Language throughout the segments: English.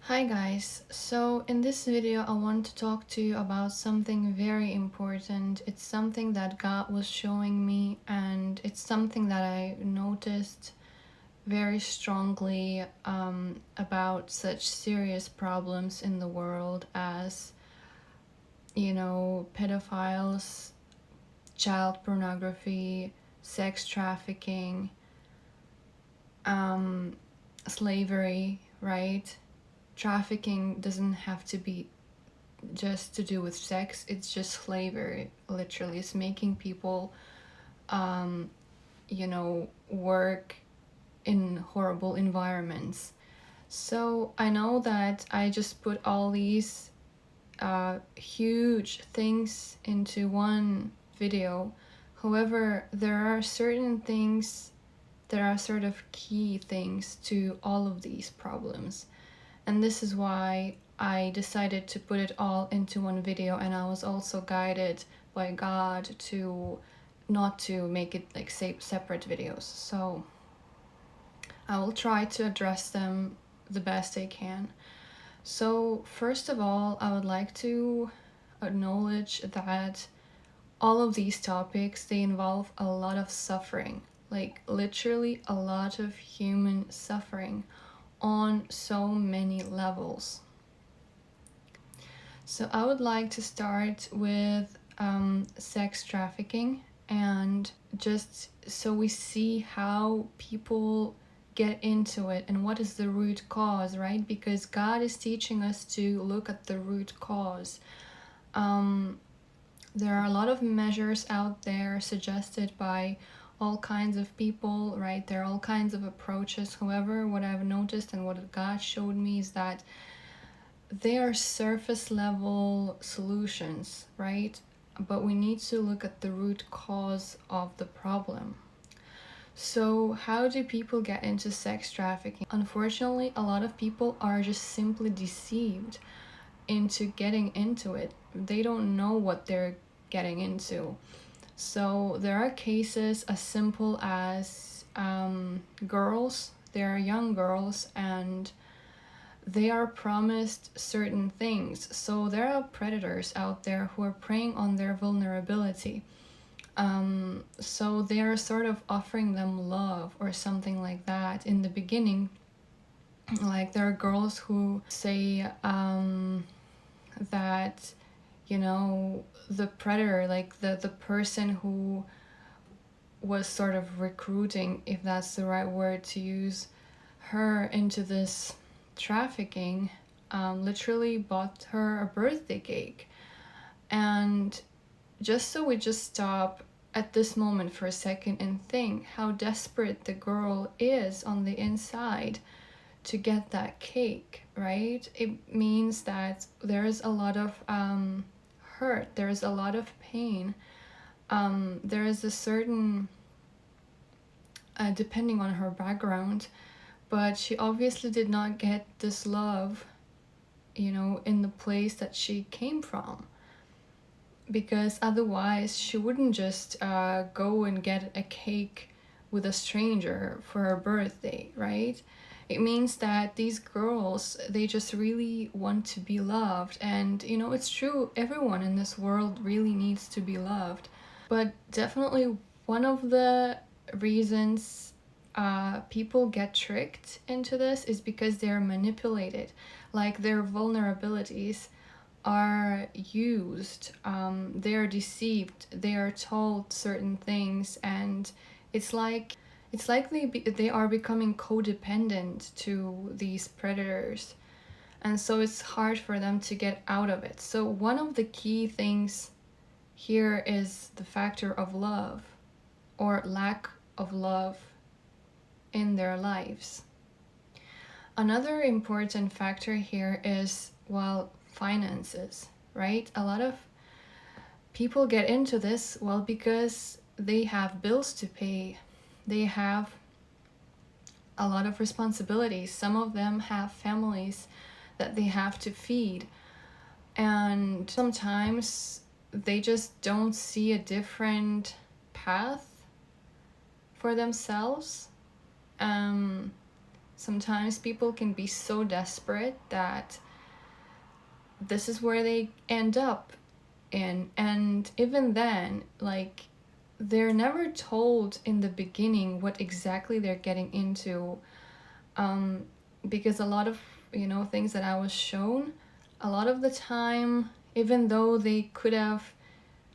Hi guys, so in this video I want to talk to you about something very important. It's something that God was showing me, and it's something that I noticed very strongly about such serious problems in the world as, pedophiles, child pornography, sex trafficking, slavery, right? Trafficking doesn't have to be just to do with sex. It's just slavery, literally. It's making people work in horrible environments. So I know that I just put all these huge things into one video. However, there are certain things that are sort of key things to all of these problems. And this is why I decided to put it all into one video, and I was also guided by God to not to make it like separate videos. So I will try to address them the best I can. So first of all, I would like to acknowledge that all of these topics, they involve a lot of suffering, like literally a lot of human suffering on so many levels. So I would like to start with sex trafficking, and just so we see how people get into it and what is the root cause, right? Because God is teaching us to look at the root cause. There are a lot of measures out there suggested by all kinds of people, right? There are all kinds of approaches. However, what I've noticed and what God showed me is that they are surface level solutions, right? But we need to look at the root cause of the problem. So, how do people get into sex trafficking? Unfortunately, a lot of people are just simply deceived into getting into it. They don't know what they're getting into. So, there are cases as simple as girls, there are young girls, and they are promised certain things. So there are predators out there who are preying on their vulnerability. So they are sort of offering them love or something like that in the beginning. Like there are girls who say that, the predator, like the person who was sort of recruiting, if that's the right word to use, her into this trafficking, literally bought her a birthday cake. And just so we just stop at this moment for a second and think how desperate the girl is on the inside to get that cake, right? It means that there is a lot of hurt, there is a lot of pain. There is a certain, depending on her background, but she obviously did not get this love, in the place that she came from. Because otherwise, she wouldn't just go and get a cake with a stranger for her birthday, right? It means that these girls, they just really want to be loved. And, it's true, everyone in this world really needs to be loved. But definitely one of the reasons people get tricked into this is because they're manipulated. Like their vulnerabilities are used, they are deceived, they are told certain things, and it's like they are becoming codependent to these predators, and so it's hard for them to get out of it. So one of the key things here is the factor of love or lack of love in their lives. Another important factor here is, well, finances, right? A lot of people get into this, well, because they have bills to pay. They have a lot of responsibilities. Some of them have families that they have to feed. And sometimes they just don't see a different path for themselves. Sometimes people can be so desperate that this is where they end up in. And even then, like, they're never told in the beginning what exactly they're getting into, because a lot of, you know, things that I was shown, a lot of the time, even though they could have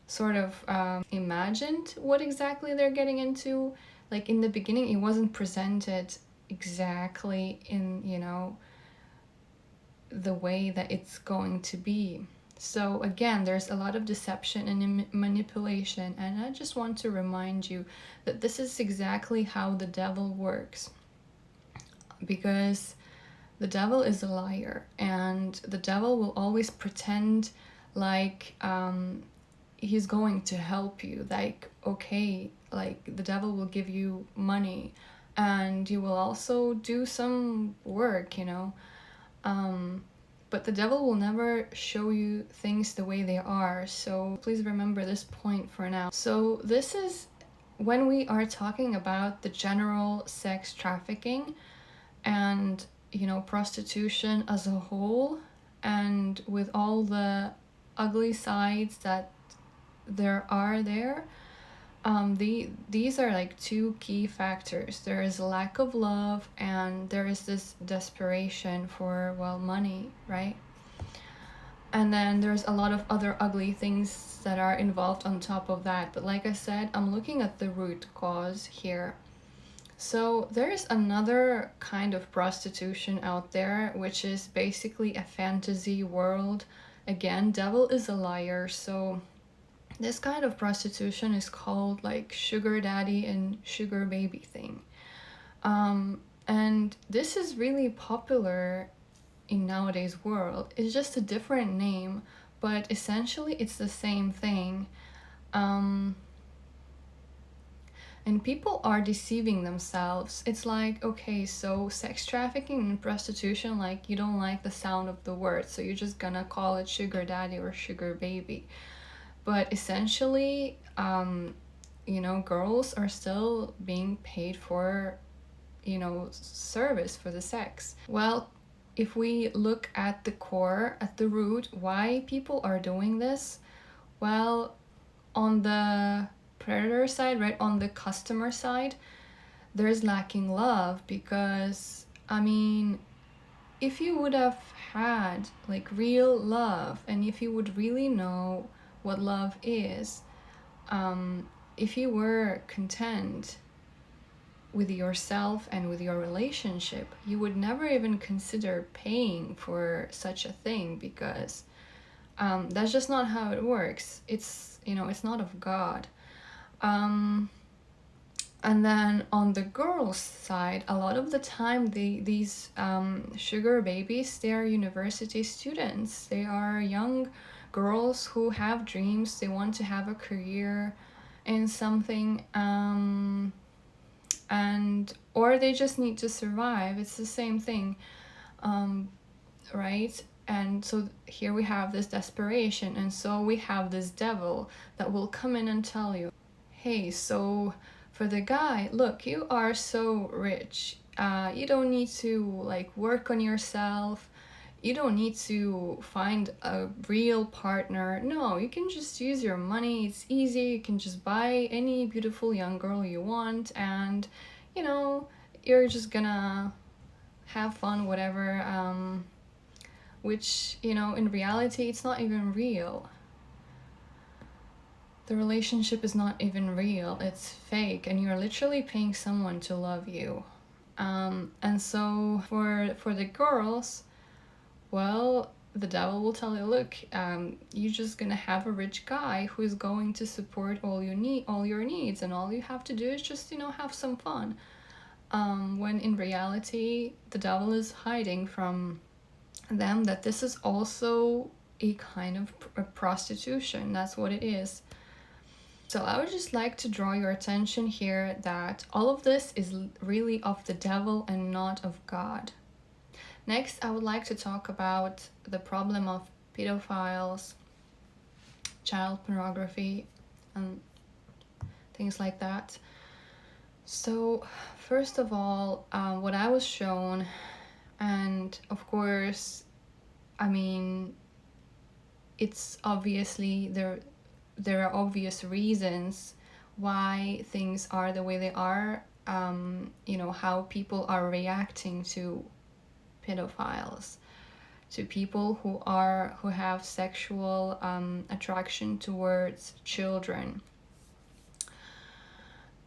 sort of imagined what exactly they're getting into, like in the beginning it wasn't presented exactly in, you know, the way that it's going to be. So again, there's a lot of deception and manipulation, and I just want to remind you that this is exactly how the devil works, because the devil is a liar, and the devil will always pretend like he's going to help you. Like, okay, like the devil will give you money and you will also do some work, you know. But the devil will never show you things the way they are. So please remember this point for now. So this is when we are talking about the general sex trafficking and, you know, prostitution as a whole, and with all the ugly sides that there are there. These are like two key factors. There is lack of love, and there is this desperation for, well, money, right? And then there's a lot of other ugly things that are involved on top of that. But like I said, I'm looking at the root cause here. So there's another kind of prostitution out there, which is basically a fantasy world. Again, devil is a liar, so this kind of prostitution is called like sugar daddy and sugar baby thing. And this is really popular in nowadays world. It's just a different name, but essentially it's the same thing. And people are deceiving themselves. It's like, okay, so sex trafficking and prostitution, like, you don't like the sound of the word, so you're just gonna call it sugar daddy or sugar baby. But essentially, you know, girls are still being paid for, you know, service for the sex. Well, if we look at the core, at the root, why people are doing this, well, on the predator side, right, on the customer side, there's lacking love. Because, I mean, if you would have had like real love, and if you would really know what love is, if you were content with yourself and with your relationship, you would never even consider paying for such a thing, because that's just not how it works. It's, you know, it's not of God. And then on the girls' side, a lot of the time, these sugar babies, they are university students. They are young girls who have dreams. They want to have a career in something, and or they just need to survive. It's the same thing, right? And so here we have this desperation, and so we have this devil that will come in and tell you, hey, so for the guy, look, you are so rich, you don't need to like work on yourself, you don't need to find a real partner. No, you can just use your money, it's easy, you can just buy any beautiful young girl you want, and, you know, you're just gonna have fun, whatever, which, you know, in reality, it's not even real. The relationship is not even real, it's fake, and you're literally paying someone to love you. And so for the girls, well, the devil will tell you, look, you're just gonna have a rich guy who is going to support all your needs, and all you have to do is just, you know, have some fun. When in reality, the devil is hiding from them that this is also a kind of prostitution. That's what it is. So I would just like to draw your attention here that all of this is really of the devil and not of God. Next, I would like to talk about the problem of pedophiles, child pornography, and things like that. So, first of all, what I was shown, and of course, I mean, it's obviously there are obvious reasons why things are the way they are. How people are reacting to pedophiles, to people who have sexual attraction towards children.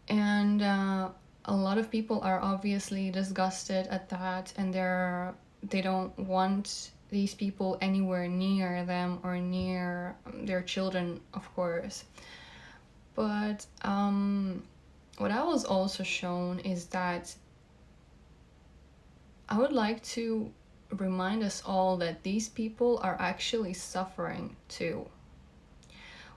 And a lot of people are obviously disgusted at that, and they don't want these people anywhere near them or near their children, of course. But what I was also shown is that I would like to remind us all that these people are actually suffering too,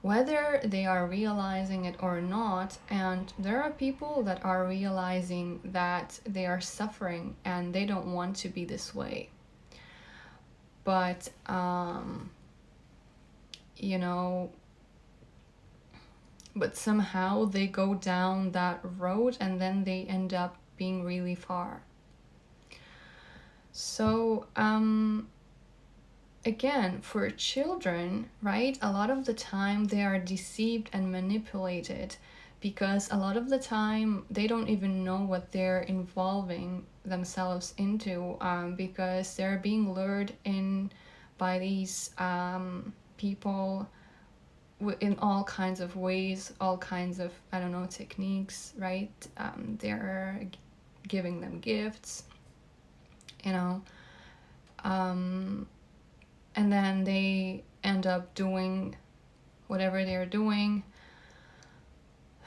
whether they are realizing it or not. And there are people that are realizing that they are suffering and they don't want to be this way. But, but somehow they go down that road and then they end up being really far. So, again, for children, right, a lot of the time they are deceived and manipulated because a lot of the time they don't even know what they're involving themselves into, because they're being lured in by these people in all kinds of ways, all kinds of, I don't know, techniques, right? They're giving them gifts, and then they end up doing whatever they're doing.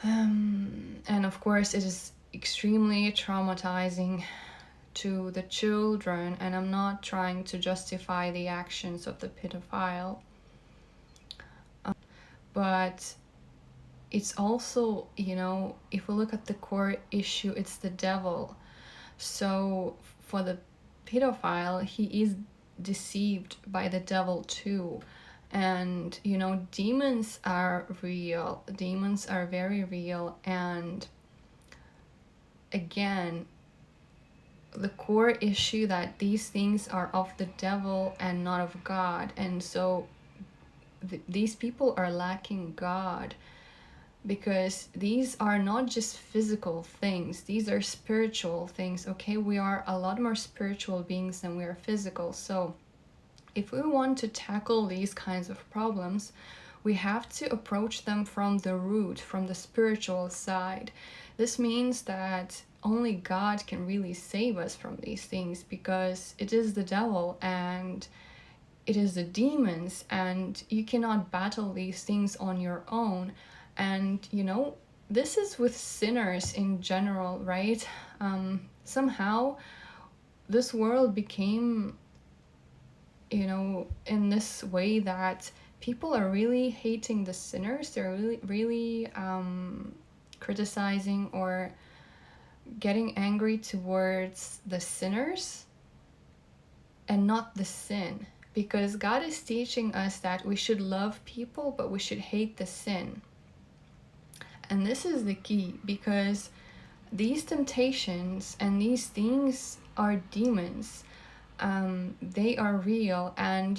And of course, it is extremely traumatizing to the children, and I'm not trying to justify the actions of the pedophile. But it's also, if we look at the core issue, it's the devil. So for the pedophile, he is deceived by the devil too. And demons are real, demons are very real. And again, the core issue that these things are of the devil and not of God. And so these people are lacking God, because these are not just physical things, these are spiritual things. Okay, we are a lot more spiritual beings than we are physical. So if we want to tackle these kinds of problems, we have to approach them from the root, from the spiritual side. This means that only God can really save us from these things, because it is the devil and it is the demons, and you cannot battle these things on your own. And this is with sinners in general, right? Somehow this world became, in this way that people are really hating the sinners. They're really criticizing or getting angry towards the sinners and not the sin, because God is teaching us that we should love people, but we should hate the sin. And this is the key, because these temptations and these things are demons. They are real. And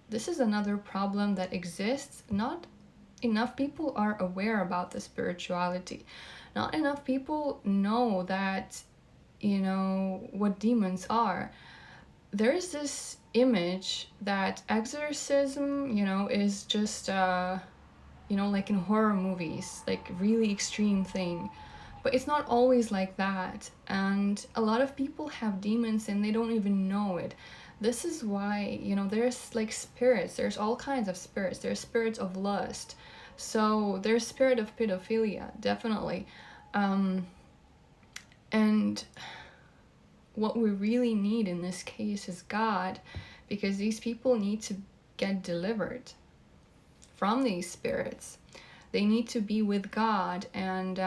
this is another problem that exists. Not enough people are aware about the spirituality. Not enough people know that, what demons are. There's this image that exorcism, is just like in horror movies, like really extreme thing. But it's not always like that. And a lot of people have demons and they don't even know it. This is why, there's like spirits. There's all kinds of spirits. There's spirits of lust. So there's spirit of pedophilia, definitely. And what we really need in this case is God, because these people need to get delivered from these spirits. They need to be with God, and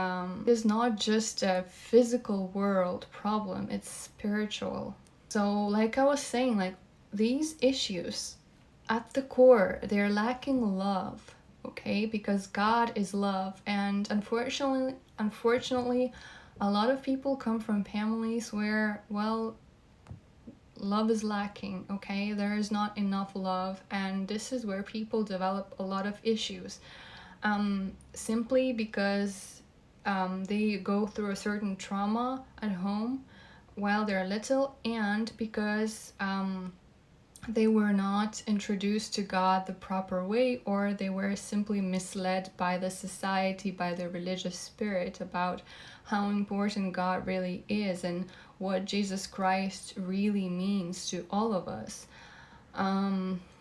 it's not just a physical world problem, it's spiritual. So like I was saying, like these issues at the core, they're lacking love, okay? Because God is love, and unfortunately, a lot of people come from families where, well, love is lacking, okay? There is not enough love, and this is where people develop a lot of issues. Simply because they go through a certain trauma at home while they're little, and because they were not introduced to God the proper way, or they were simply misled by the society, by the religious spirit, about how important God really is and what Jesus Christ really means to all of us.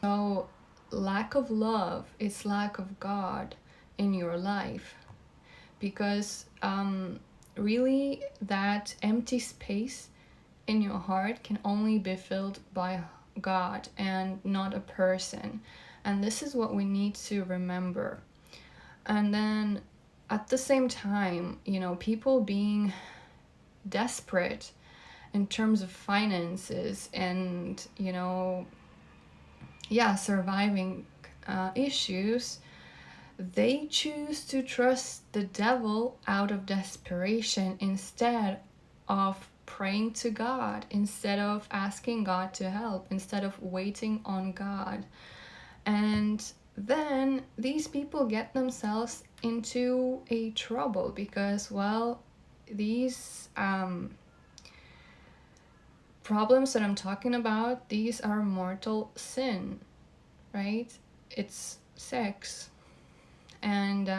So lack of love is lack of God in your life, because really that empty space in your heart can only be filled by God and not a person. And this is what we need to remember. And then at the same time, people being desperate in terms of finances and, surviving issues, they choose to trust the devil out of desperation instead of praying to God, instead of asking God to help, instead of waiting on God. And then these people get themselves into a trouble because, well, these problems that I'm talking about, these are mortal sin, right? It's sex. And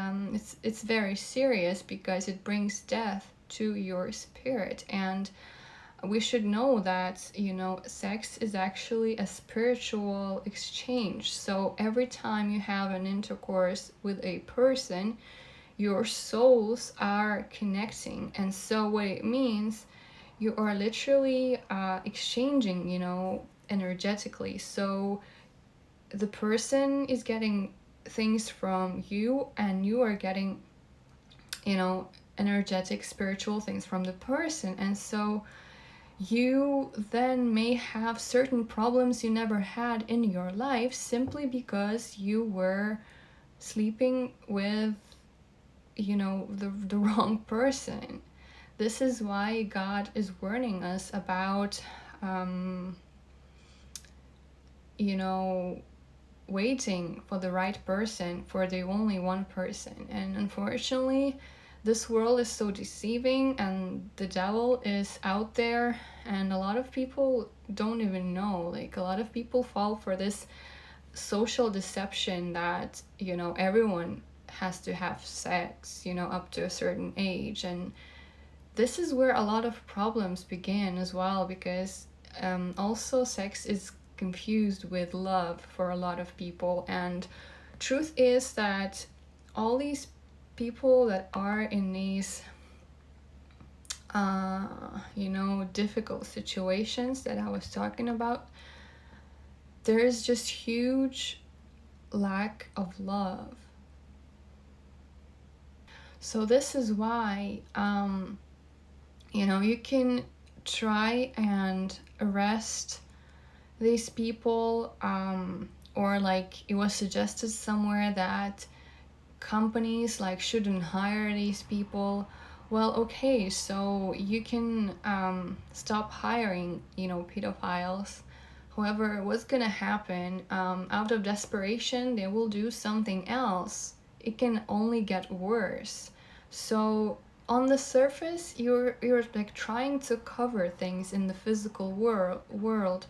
it's very serious because it brings death to your spirit. And we should know that sex is actually a spiritual exchange. So every time you have an intercourse with a person, your souls are connecting. And so what it means, you are literally exchanging, energetically. So the person is getting things from you, and you are getting energetic spiritual things from the person. And so you then may have certain problems you never had in your life simply because you were sleeping with the wrong person. This is why God is warning us about waiting for the right person, for the only one person. And unfortunately, this world is so deceiving, and the devil is out there, and a lot of people don't even know. Like, a lot of people fall for this social deception that everyone has to have sex up to a certain age. And this is where a lot of problems begin as well, because also sex is confused with love for a lot of people. And truth is that all these people that are in these difficult situations that I was talking about, there is just huge lack of love. So this is why you can try and arrest these people, or like it was suggested somewhere that companies shouldn't hire these people. Well, okay, so you can stop hiring pedophiles. However, what's gonna happen, out of desperation they will do something else. It can only get worse. So on the surface you're trying to cover things in the physical world.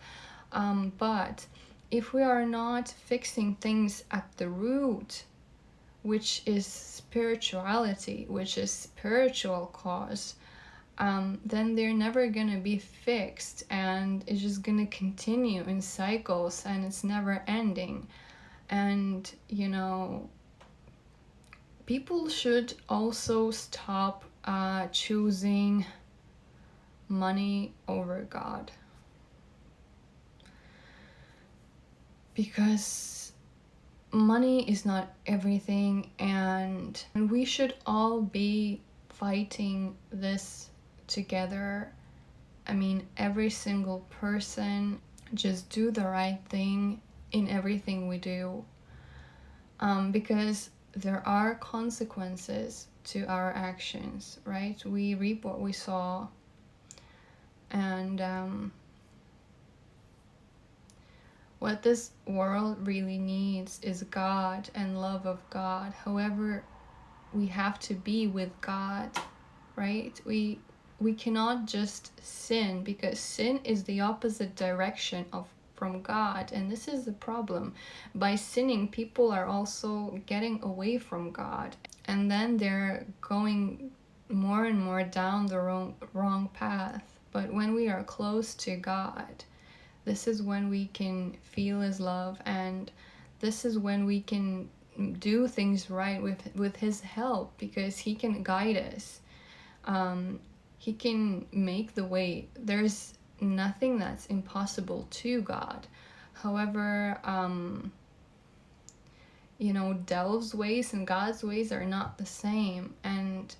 But if we are not fixing things at the root, which is spirituality, which is spiritual cause, then they're never gonna be fixed, and it's just gonna continue in cycles, and it's never ending. And people should also stop choosing money over God. Because money is not everything, and we should all be fighting this together. I mean, every single person, just do the right thing in everything we do, because there are consequences to our actions, right? We reap what we sow. And what this world really needs is God and love of God. However, we have to be with God, right? We cannot just sin, because sin is the opposite direction of from God, and this is the problem. By sinning, people are also getting away from God, and then they're going more and more down the wrong path. But when we are close to God, this is when we can feel his love, and this is when we can do things right with his help, because he can guide us. He can make the way. There's nothing that's impossible to God. However, Devil's ways and God's ways are not the same, and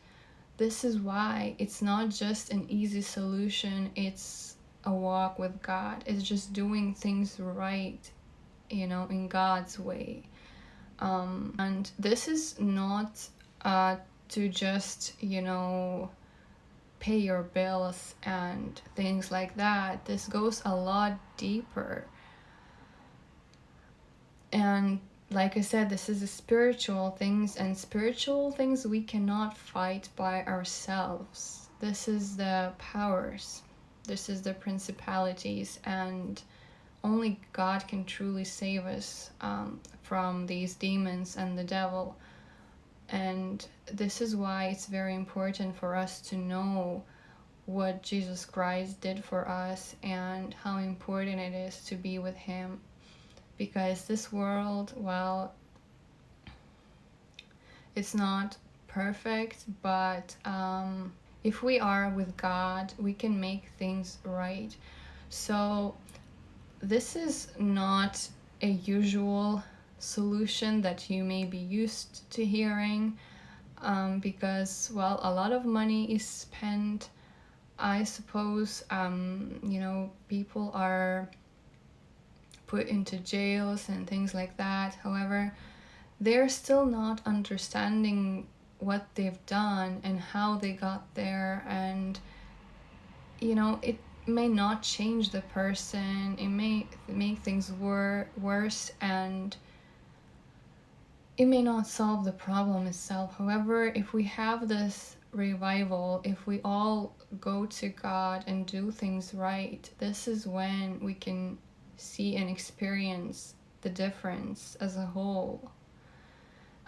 this is why it's not just an easy solution. It's a walk with God. It's just doing things right, in God's way. And this is not to just, pay your bills and things like that. This goes a lot deeper. And like I said, this is a spiritual things, and spiritual things we cannot fight by ourselves. This is the powers. This is the principalities, and only God can truly save us from these demons and the devil. And this is why it's very important for us to know what Jesus Christ did for us and how important it is to be with him. Because this world, well, it's not perfect, but if we are with God, we can make things right. So this is not a usual solution that you may be used to hearing, because, well, a lot of money is spent. I suppose, people are put into jails and things like that. However, they're still not understanding what they've done and how they got there, and it may not change the person. It may make things worse, and it may not solve the problem itself. However, if we have this revival, if we all go to God and do things right, this is when we can see and experience the difference as a whole.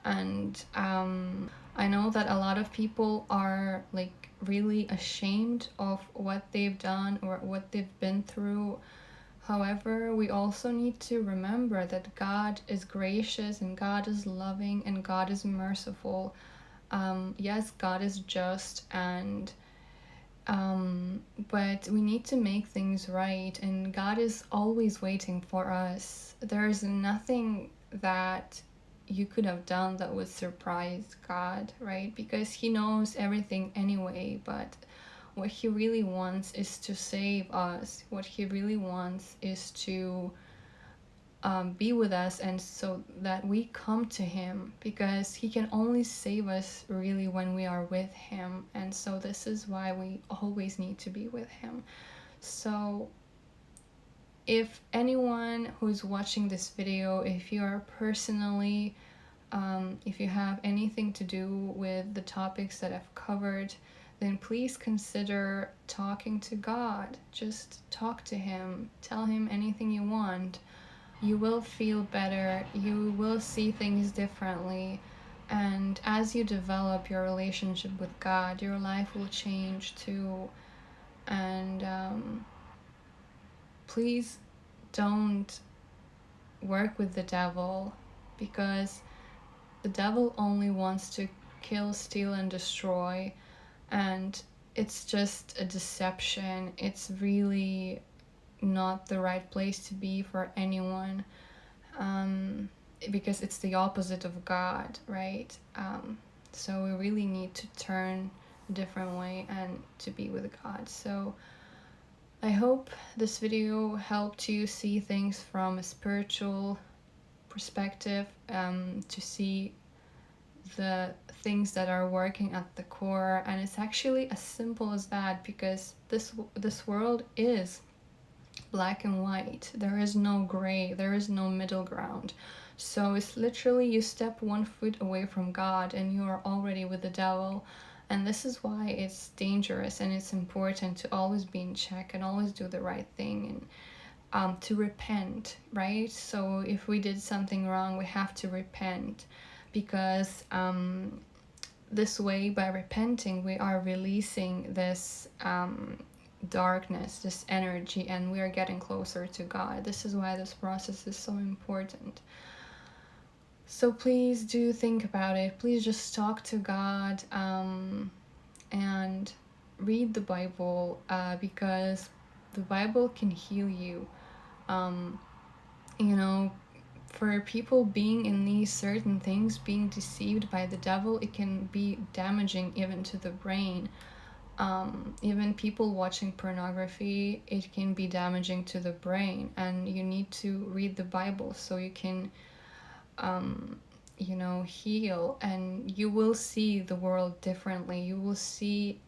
And I know that a lot of people are like really ashamed of what they've done or what they've been through. However, we also need to remember that God is gracious and God is loving and God is merciful. Yes, God is just, and but we need to make things right, and God is always waiting for us. There's nothing that you could have done that would surprise God, right? Because he knows everything anyway, but what he really wants is to save us. What he really wants is to be with us, and so that we come to him, because he can only save us really when we are with him. And so this is why we always need to be with him. So if anyone who's watching this video, if you are personally if you have anything to do with the topics that I've covered, then please consider talking to God. Just talk to him. Tell him anything you want. You will feel better. You will see things differently. And as you develop your relationship with God, your life will change too. And please don't work with the devil, because the devil only wants to kill, steal, and destroy. And it's just a deception. It's really not the right place to be for anyone, because it's the opposite of God, right? So we really need to turn a different way and to be with God. So I hope this video helped you see things from a spiritual perspective, to see the things that are working at the core. And it's actually as simple as that, because this world is black and white. There is no gray, there is no middle ground. So it's literally you step one foot away from God and you are already with the devil. And this is why it's dangerous, and it's important to always be in check and always do the right thing, and to repent, right? So if we did something wrong, we have to repent, because this way, by repenting, we are releasing this darkness, this energy, and we are getting closer to God. This is why this process is so important. So please do think about it. Please just talk to God, and read the Bible, because the Bible can heal you. You know, for people being in these certain things, being deceived by the devil, it can be damaging even to the brain. Even people watching pornography, it can be damaging to the brain, and you need to read the Bible so you can heal, and you will see the world differently. You will see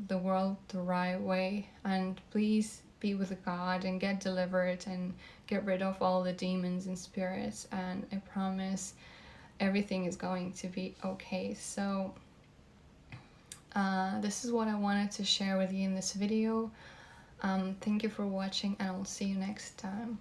the world the right way. And please be with God and get delivered and get rid of all the demons and spirits, and I promise everything is going to be okay. So this is what I wanted to share with you in this video. Thank you for watching, and I'll see you next time.